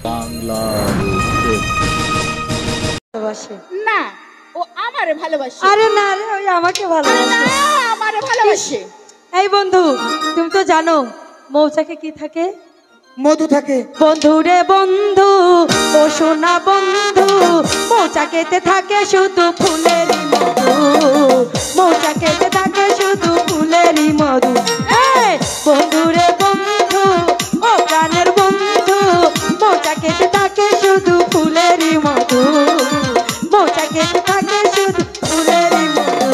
বাংলার ভালোবাসে না, ও আমারে ভালোবাসে। আরে না রে, ওই আমাকে ভালোবাসে। না, আমারে ভালোবাসে। এই বন্ধু, তুমি তো জানো মৌচাকে কি থাকে? মধু থাকে। বন্ধু রে বন্ধু, ও সোনা বন্ধু, মৌচাকেতে থাকে শুধু ফুলেরই মধু। মৌচাকেতে থাকে শুধু ফুলেরই মধু। এই বন্ধু রে বন্ধু, ও প্রাণের বন্ধু, মৌচাকেতে থাকে শুধু ফুলেরই মধু। মৌচাকেতে থাকে শুধু ফুলেরই মধু।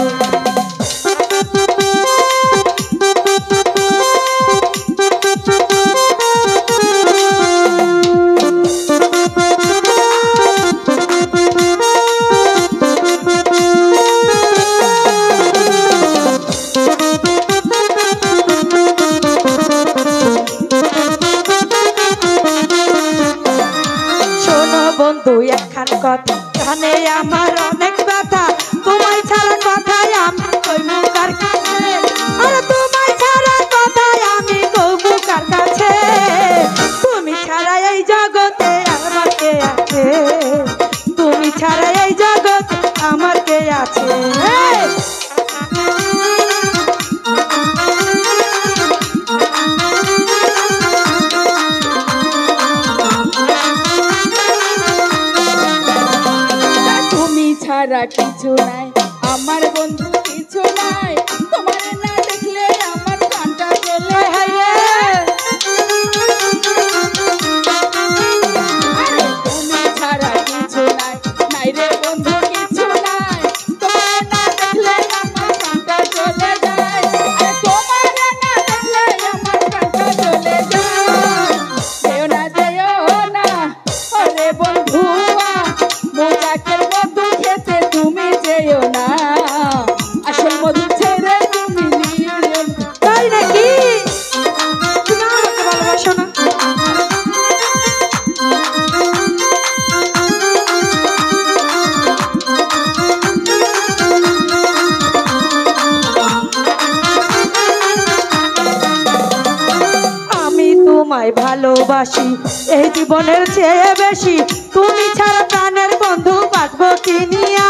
বন্ধু একখান কথা কানে আমার অনেক ব্যথা, তোমায় ছাড়া কথায় আমি কইবো কার কাছে? আরে তোমায় ছাড়া কথায় আমি কইবো কার কাছে? তুমি ছাড়া এই জগতে আমার কে আছে? তুমি ছাড়া এই জগতে আমার কে আছে? ছাড়া কিছু নাই আমার বন্ধু, কিছু নাই। তোমার না দেখলে আমার প্রাণটা চলে। আরে তুমি ছাড়া কিছু নাই, নাই রে বন্ধু কিছু নাই। তোমার না দেখলে আমার প্রাণটা চলে যায়। আরে তোমার না দেখলে আমার প্রাণটা চলে যায়। যেও না, যেও না, ওরে বন্ধু, মৌচাকের মধু খেতে তুমি যেও না। আসল মধু ছেড়ে তুমি নিও। তাই নাকি? তুমি আমাকে ভালোবাসো না? আমি তোমায় ভালোবাসি এই জীবনের চেয়ে বেশি। তুমি ছাড়া প্রাণের বন্ধু বাঁচবো কি নিয়া?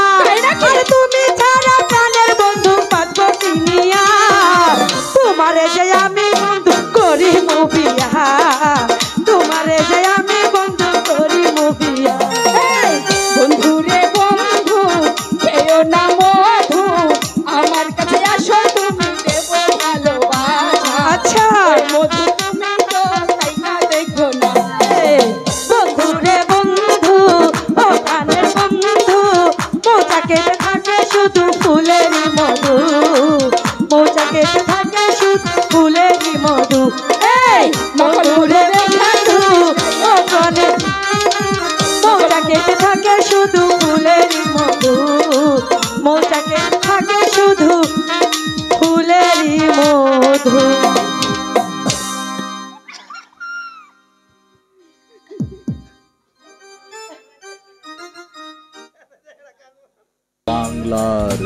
আরে তুমি ছাড়া প্রাণের বন্ধু বাঁচবো কি নিয়া? তোমারে যে আমি বন্ধু করি মুভিয়া, তোমারে যে আমি বন্ধু করি মুভিয়া। বন্ধু রে বন্ধু, খেও না মধু, আমার কাছে আসো তুমি দেব ভালোবাসা। আচ্ছা মধু তুমি তো তাই না দেখো না। বন্ধু রে বন্ধু, ও প্রাণের বন্ধু, মৌচাকেতে থাকে শুধু ফুলেরই মধু। মৌচাকেতে থাকে শুধু ফুলেরই মধু। এই বন্ধু রে বন্ধু, ও প্রাণের, মৌচাকেতে থাকে শুধু ফুলেরই মধু। মৌচাকেতে থাকে শুধু ফুলেরই মধু। বাংলার